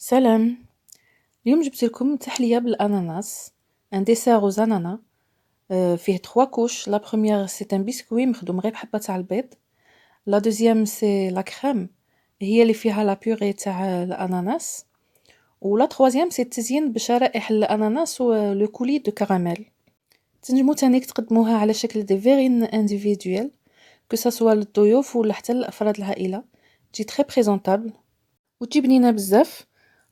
سلام. اليوم جبت لكم تحلية بالأناناس ان ديسير aux ananas. فيه 3 كوش. لا بروميير سي ان بسكوي مخدوم غير بحبة تاع البيض. لا دوزيام سي لا كريم هي اللي فيها لا بيغي تاع الأناناس. ولا تخوازيام سي التزيين بشرائح الأناناس و لو كولي دو كراميل. تنجمو تانيك تقدموها على شكل دي فيرين انديفيدويل كو سا سوا للضيوف ولا حتى لأفراد العائلة. تجي تري بريزونطابل وتجي بنينة بزاف.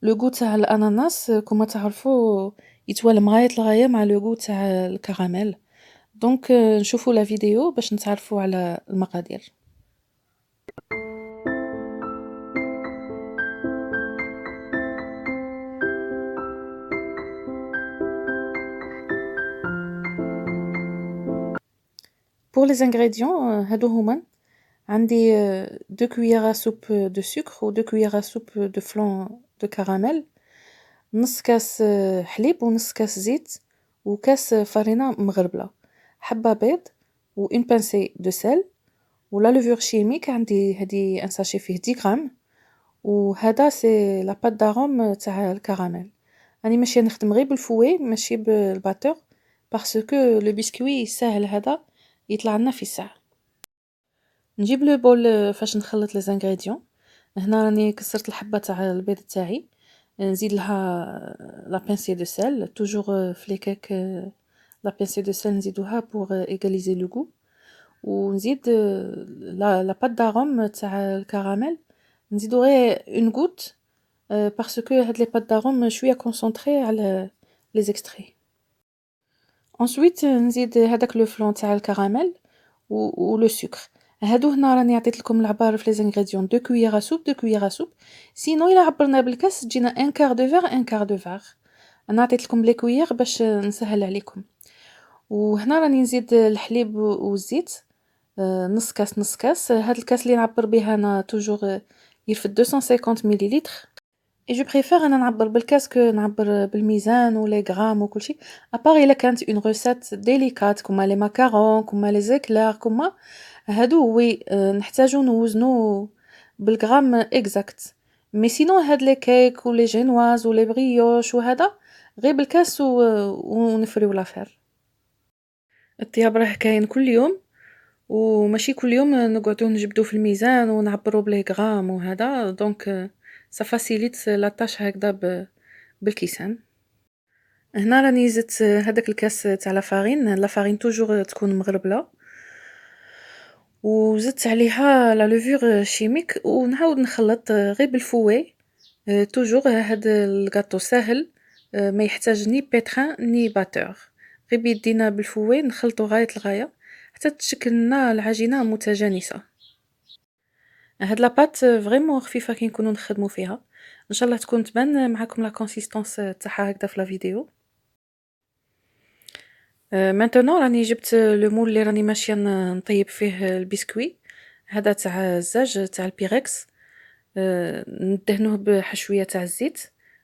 لو غو تاع الاناناس كما تعرفوا يتوالم غاية الغاية مع لو غو تاع الكراميل. دونك نشوفوا لا فيديو باش نتعرفوا على المقادير. pour les ingrédients هادو هما. عندي 2 cuillères à soupe de sucre و 2 cuillères à soupe de flan de caramel. نص كاس حليب ونص كاس زيت وكاس فرينة مغربلة. حبة بيض و une pincée de sel. ولا لوفور شيميك عندي هادي ان ساشي فيه 10 غرام. وهذا سي لا بات داروم تاع الكراميل. راني ماشيه نخدم غير بالفوي ماشي بالباتور باسكو لو بسكوي ساهل هذا يطلع لنا في الساعه. نجيب لو بول فاش نخلط لي زانغريديون. هنا راني كسرت الحبه تاع البيض تاعي. نزيد لها لا بانسي دو سيل توجور في لي كيك. لا بانسي دو سيل نزيدوها بور ايغاليزي لو غو. ونزيد لا بات داروم تاع الكراميل نزيدو غير اون غوت باسكو هاد لي بات داروم شويه كونسونطري على لي زيكستري. انسويت نزيد هذاك لو فلون تاع الكراميل و لو سكر. هادو هنا راني عطيت لكم العبار في لي زانغريديون 2 كويير سوب 2 كويير سوب. سينو الا عبرنا بالكاس تجينا ان كار دو فيغ ان كار دو فيغ. انا عطيت لكم لي كويير باش نسهل عليكم. وهنا راني نزيد الحليب والزيت. نص كاس نص كاس. هاد الكاس اللي نعبر بها انا توجور يرفد 250 مليلتر. اي جو بريفير انا نعبر بالكاس كو نعبر بالميزان ولي غرام وكل شيء. ابار الا كانت اون روسيت ديليكات كما لي ماكارون كما لي زيكلير كما هادو وي نحتاجو نوزنو بالغرام اكزاكت. مي سينو هاد لي كيك ولي جينواز ولي بريوش وهذا غير بالكاس ونفريو لافير. الطياب راه كاين كل يوم وماشي كل يوم نقعدو نجبدو في الميزان ونعبرو بلي غرام وهذا دونك سا فاسيليت لا طاش هكذا بالكيسان. هنا راني زدت هذاك الكاس تاع لافارين. لافارين توجور تكون مغربله. وزدت عليها لا لوفور شيميك ونعاود نخلط غير بالفوي. توجور هاد الغاتو ساهل. ما يحتاج ني بيتران ني باتور. غير بيدينا بالفوي نخلطو غاية الغاية حتى تشكل لنا العجينة متجانسة. هاد لاباط فريمون خفيفة كي نكونو نخدمو فيها. ان شاء الله تكون تبان معاكم لا كونسيستونس تاعها هكذا في لا فيديو. مانتونون راني جبت لو مول اللي راني ماشيه نطيب فيه البسكوي. هذا تاع الزاج تاع البيركس. ندهنوه بحشويه تاع الزيت.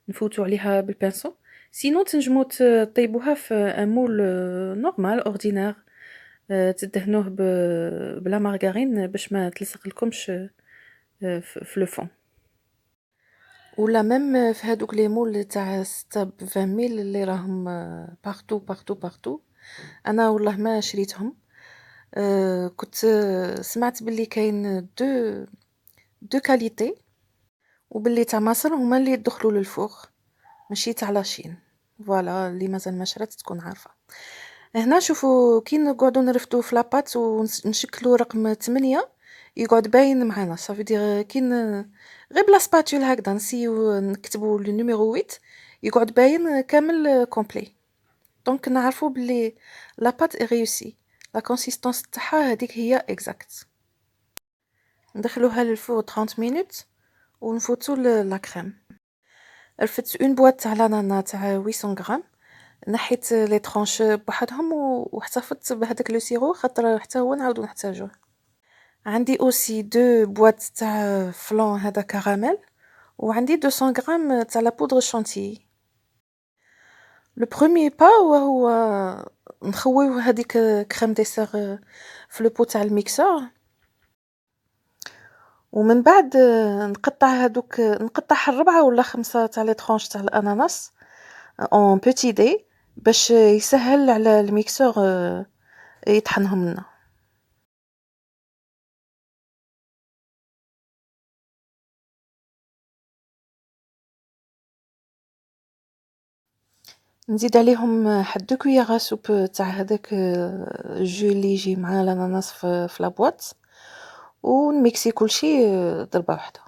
نفوتو عليها بالبانسو. سينو تنجمو طيبوها في ان مول نورمال اوردينير. تدهنوه بلا مارغرين باش ما تلصق لكمش في لو فون. ولا ميم في هادوك لي مول تاع 6 ب 20 ميل اللي راهم بارتو بارتو بارتو. انا والله ما شريتهم. كنت سمعت باللي كاين دو كاليتي وباللي تاع مصر هما اللي يدخلوا للفوغ ماشي تاع لاشين. فوالا اللي مازال ما شرات تكون عارفه. هنا شوفوا كي نقعدوا نرفدوا في لاباط ونشكلوا رقم 8 يقعد باين معنا صافي دير غير بلا سباتول هكذا نسيو نكتبوا لو نيميرو 8 يقعد باين كامل كومبلي. دونك نعرفوا بلي لاباط اي ريوسي. لا كونسيستونس تاعها هذيك هي اكزاكت. ندخلوها للفور 30 مينوت ونفوتو لا كريم. رفدت اون بواط تاع لانانا تاع 800 غرام. نحيت لي طرونش بوحدهم واحتفظت بهذاك لو سيرو خاطر حتى هو نعاودو نحتاجوه. عندي اوسي دو بواط تاع فلان هذا كراميل وعندي 200 غرام تاع لا بودر شانتي. لو بروميير با وهو نخويو هذيك كريم ديسير في لو بو تاع الميكسور ومن بعد نقطّع هادوك نقطّعها 4 ولا 5 تاع لي ترونش تاع الأناناس en petit dés باش يسهّل على الميكسور يطحنهم لنا. نزيد عليهم واحد 2 كويارة سوب تاع هذاك الجو اللي يجي مع الأناناس في لا بواط، ونميكسي كلشي ضربة واحدة.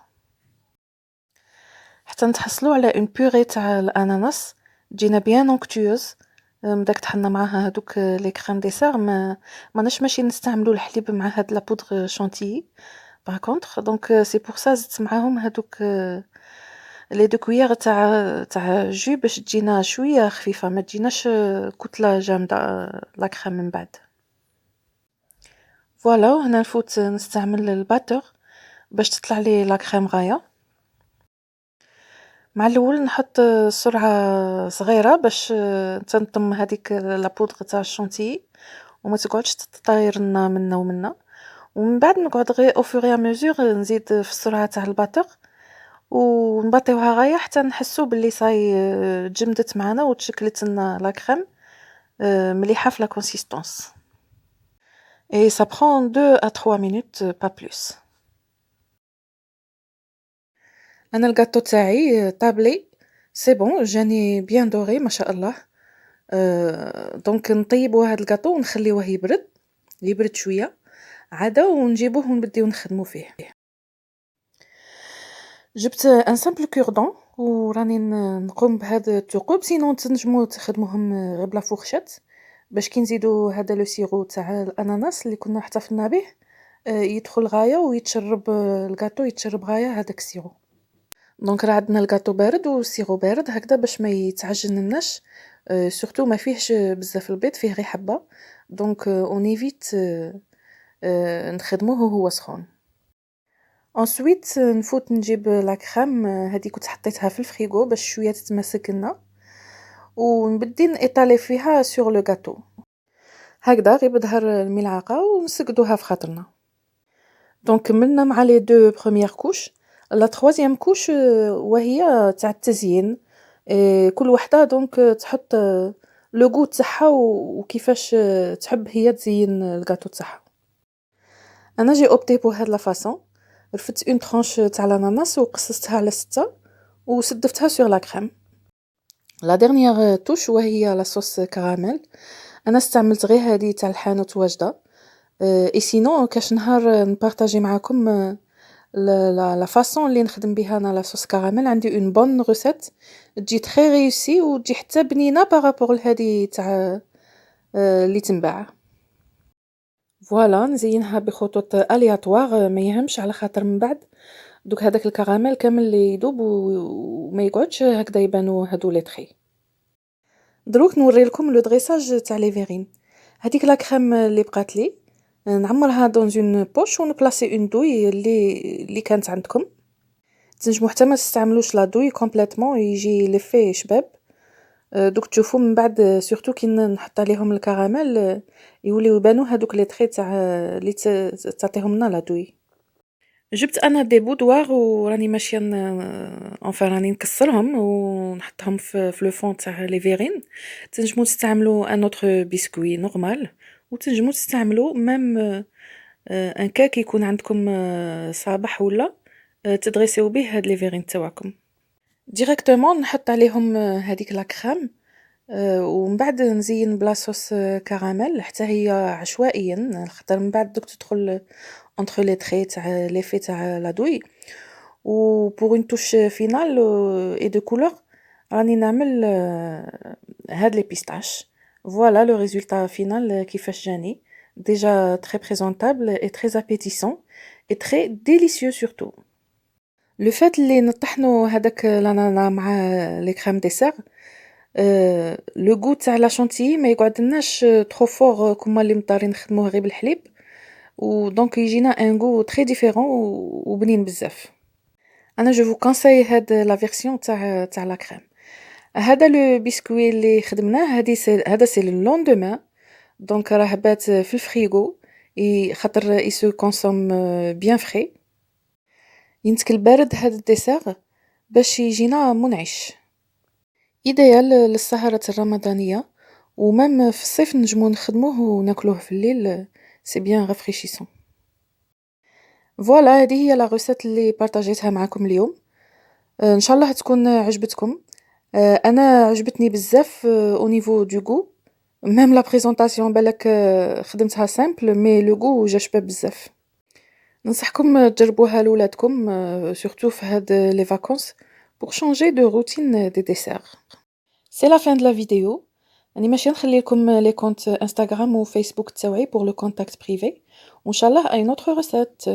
حتى نتحصلوا على اون بوري تاع الاناناس تجينا بيان اونكتوز. داك طحنا معاها هادوك لي كريم ديسير ماناش ماشي نستعملوا الحليب مع هاد لا بودر شانتيي باغ كونطخ دونك سي بور سا زدت معاهم هادوك لي دو كويير تاع جو باش تجينا شويه خفيفه ما تجيناش كتله جامده لا كريم من بعد. فوالا وهنا نفوت نستعمل الباتور باش تطلع لي لا كريم غايه. مع الأول نحط سرعة صغيرة باش تنطم هذيك لا بودغ تاع الشونتيي وما تقعدش تطاير لنا منا ومنا، ومن بعد نقعد غير او فور اي ميزور نزيد في السرعة تاع الباتور ونبطيوها غاية حتى نحسو بلي صاي تجمدت معانا وتشكلت لنا لا كريم مليحة في لا كونسيستونس et ça prend 2 à 3 minutes pas plus. انا الجاتو تاعي طابلي سي بون جاني بيان دوري ما شاء الله. دونك نطيبوا هاد الجاتو ونخليوه يبرد شويه عاده ونجيبوه ونبديو نخدمو فيه. جبت ان سامبل كوردون وراني نقوم بهذا الثقوب سينو تنجمو تخدموهم غير بلا فورشات باش كي نزيدو هذا لو سيرو تاع الاناناس اللي كنا احتفظنا به يدخل غايه ويتشرب الجاتو يتشرب غايه هذاك السيرو. دونك راه عندنا الجاتو بارد والسيرو بارد هكذا باش ما يتعجنناش سورتو ما فيهش بزاف البيض فيه غير حبه دونك اون ايفيت نخدموه وهو سخون. ensuite نفوت نجيب لا كريم هذه كنت حطيتها في الفريغو باش شويه تتماسك لنا ونبدي نيطالي فيها سور لو جاتو هكذا غير بظهر الملعقه ونسقدوها في خاطرنا. دونك كملنا مع لي دو بروميير كوش. لا تروازيام كوش وهي تاع التزيين كل وحده دونك تحط لو غو تاعها وكيفاش تحب هي تزين الجاتو تاعها. انا جي اوبتي بو هاد لا فاصون رفدت اون ترونش تاع الاناناس وقصصتها على 6 وسدفتها سور لا كريم. لا ديرنيير توش وهي لا صوص كراميل. انا استعملت غير هذه تاع الحانوت واجده اي سينو كاش نهار نبارطاجي معاكم لا فاصون اللي نخدم بها انا لا صوص كراميل عندي اون بون ريسيت تجي تري ريوسي وتجي حتى بنينه بارابور لهذه تاع اللي تنباع. فوالا نزينها بخطوط الياتوار ما يهمش على خاطر من بعد دوك هذاك الكراميل كامل اللي يذوب وما يقعدش هكذا يبانوا هادو لي تري. دروك نوري لكم لو دريساج تاع لي فيرين. هذيك لا كريم اللي بقات لي نعمرها دون اون بوش ونبلاصي اون دوي اللي كانت عندكم. تنجموا حتى ما تستعملوش لا دوي كومبليتمون يجي ليفي شباب. دوك تشوفوا من بعد سورتو كي نحط عليهم الكراميل يوليو يبانوا هذوك لي تري تاع اللي تعطيهم لنا لا دوي. جبت انا دي بودوار وراني ماشيه انفا راني نكسرهم ونحطهم في لو فون تاع لي فيرين. تنجموا تستعملوا ان اوتر بسكوي نورمال وتنجموا تستعملوا ميم ان كاك يكون عندكم صابح ولا تدريسيو به هاد لي فيرين تاعكم ديريكتومون. نحط عليهم هذيك لا كريم ومن بعد نزين بلا صوص كراميل حتى هي عشوائيا خاطر من بعد دوك تدخل entre les traits تاع l'effet تاع la douille و pour une touche finale et de couleur راني نعمل هاد لي بيستاش. voilà le résultat final كيفاش جاني déjà très présentable et très appétissant et très délicieux surtout. le fait اللي نطحنوا هذاك لانانا مع لي كريم ديسير لو غو تاع لا شونتيي ما يقعدلناش trop fort كما اللي مضطرين نخدموه غير بالحليب ودونك يجينا ان غو تري ديفيرون وبنين بزاف. انا جو فو كونساي هاد لا فيرسيون تاع لا كريم. هذا لو بسكوي اللي خدمناه هذا سي لو لوندومان دونك راه بات في الفريغو خاطر سو كونسوم بيان فري ينتكل بارد هاد الديسير باش يجينا منعش. إيديال للسهرات الرمضانية ومام في الصيف نجمو نخدموه وناكلوه في الليل، سي بيان رافريشيسون. فوالا هذه هي لا غوسيت اللي بارطاجيتها معاكم اليوم. ان شاء الله تكون عجبتكم. انا عجبتني بزاف او نيفو دو غو، ميم لا بريزونطاسيون بالك خدمتها سامبل مي لو غو جا شباب بزاف. ننصحكم تجربوها لولادكم سورتو في هاد لي فاكونس pour changer de routine des desserts. C'est la fin de la vidéo. راني ماشي نخلي لكم لي كونت انستغرام و فيسبوك تاوعي pour le contact privé. وان شاء الله اي نوتر recette.